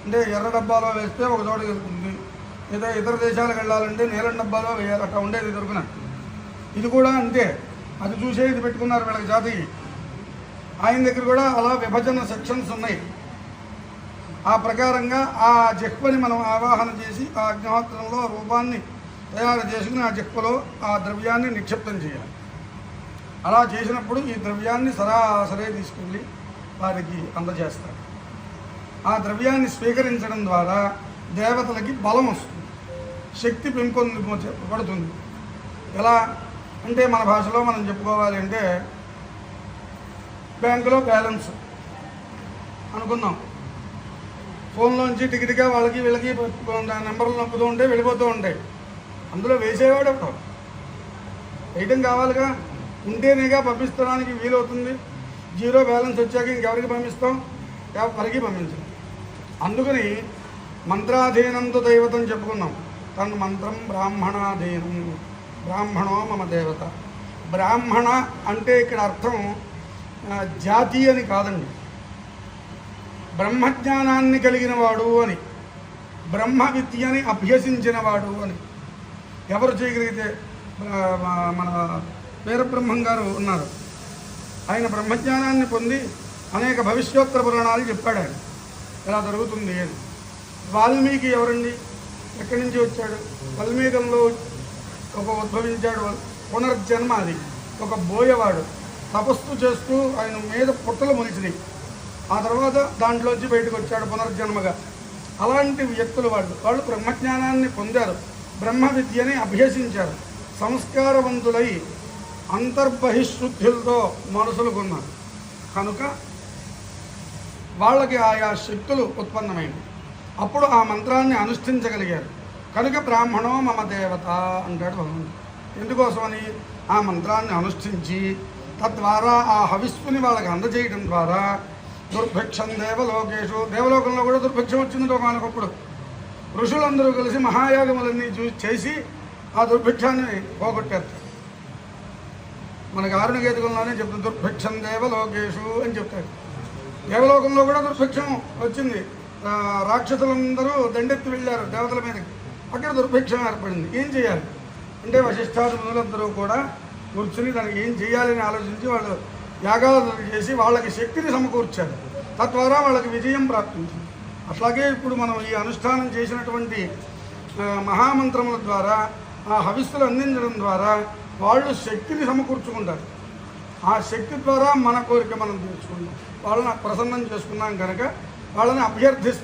అంటే ఎర్ర డబ్బాలో వేస్తే ఒక చోట వెళ్తుంది, ఏదో ఇతర దేశాలకు వెళ్ళాలంటే నీలం డబ్బాలో వేయాలి, అట్లా ఉండేది దొరికిన. ఇది కూడా అంతే, అది చూసే ఇది పెట్టుకున్నారు వీళ్ళకి జాతి. ఆయన దగ్గర కూడా అలా విభజన సెక్షన్స్ ఉన్నాయి. ఆ ప్రకారంగా ఆ జిహ్వని మనం ఆవాహన చేసి ఆ అగ్నిహోత్రంలో రూపాన్ని తయారు చేసుకుని ఆ జిహ్వలో ఆ ద్రవ్యాన్ని నిక్షిప్తం చేయాలి. అలా చేసినప్పుడు ఈ ద్రవ్యాన్ని సరాసరి తీసుకెళ్ళి వారికి అందజేస్తారు. ఆ ద్రవ్యాన్ని స్వీకరించడం ద్వారా దేవతలకి బలం వస్తుంది, శక్తి పెంపొందిపడుతుంది. ఎలా అంటే మన భాషలో మనం చెప్పుకోవాలి అంటే బ్యాంకులో బ్యాలెన్స్ అనుకుందాం, ఫోన్లోంచి టికెట్గా వాళ్ళకి వీళ్ళకి నెంబర్లు నొప్పుతూ ఉంటే వెళ్ళిపోతూ ఉంటాయి. అందులో వేసేవాడు ఒకటి వేయటం కావాలిగా, ఉంటేనేగా పంపించడానికి వీలవుతుంది. జీరో బ్యాలెన్స్ వచ్చాక ఇంకెవరికి పంపిస్తాం, ఎవరికి పంపించం. అందుకని మంత్రాధీనంతో దైవతం చెప్పుకున్నాం. తన మంత్రం బ్రాహ్మణాధీనం, బ్రాహ్మణో మమ దేవత. బ్రాహ్మణ అంటే ఇక్కడ అర్థం జాతి అని కాదండి, బ్రహ్మజ్ఞానాన్ని కలిగిన వాడు అని, బ్రహ్మ విద్యని అభ్యసించినవాడు అని. ఎవరు చేయగలిగితే మన వీరబ్రహ్మం గారు ఉన్నారు, ఆయన బ్రహ్మజ్ఞానాన్ని పొంది అనేక భవిష్యోత్తర పురాణాలు చెప్పాడు. ఆయన ఎలా జరుగుతుంది అని. వాల్మీకి ఎవరండి, ఎక్కడి నుంచి వచ్చాడు? వాల్మీకంలో ఒక ఉద్భవించాడు, పునర్జన్మ. అది ఒక బోయవాడు తపస్సు చేస్తూ ఆయన మీద పుట్టలు మొలిచినాయి, ఆ తర్వాత దాంట్లోంచి బయటకు వచ్చాడు పునర్జన్మగా. అలాంటి వ్యక్తులు వాళ్ళు బ్రహ్మజ్ఞానాన్ని పొందారు, బ్రహ్మ విద్యని అభ్యసించారు, సంస్కారవంతులై అంతర్బహిశుద్ధులతో మనసులు కొన్నారు. కనుక వాళ్ళకి ఆయా శక్తులు ఉత్పన్నమైనవి. అప్పుడు ఆ మంత్రాన్ని అనుష్ఠించగలిగారు. కనుక బ్రాహ్మణో మమ దేవత అంటాడు భగవంతుడు. ఎందుకోసమని ఆ మంత్రాన్ని అనుష్ఠించి తద్వారా ఆ హవిస్సుని వాళ్ళకి అందజేయడం ద్వారా దుర్భిక్షం దేవలోకేషు, దేవలోకంలో కూడా దుర్భిక్షం వచ్చింది ఒకనొకప్పుడు. ఋషులందరూ కలిసి మహాయాగములన్నీ చేసి ఆ దుర్భిక్షాన్ని పోగొట్టారు. మనకి ఆరుణగేతుకంలోనే చెప్తుంది, దుర్భిక్షం దేవలోకేషు అని చెప్తారు. దేవలోకంలో కూడా దుర్భిక్షం వచ్చింది, రాక్షసులందరూ దండెత్తి వెళ్ళారు దేవతల మీదకి, అక్కడ దుర్భిక్షం ఏర్పడింది. ఏం చేయాలి అంటే వశిష్ఠాది మునులందరూ కూడా కూర్చుని దానికి ఏం చేయాలని ఆలోచించి వాళ్ళు యాగాలు చేసి వాళ్ళకి శక్తిని సమకూర్చారు. తద్వారా వాళ్ళకి విజయం ప్రాప్తించింది. అట్లాగే ఇప్పుడు మనం ఈ అనుష్ఠానం చేసినటువంటి మహామంత్రముల ద్వారా ఆ హవిస్సులు అందించడం ద్వారా వాళ్ళు శక్తిని సమకూర్చుకుంటారు. ఆ శక్తి ద్వారా మన కోరిక మనం తీర్చుకుంటాం. వాళ్ళని ప్రసన్నం చేసుకున్నాం కనుక వాళ్ళని అభ్యర్థిస్తాం.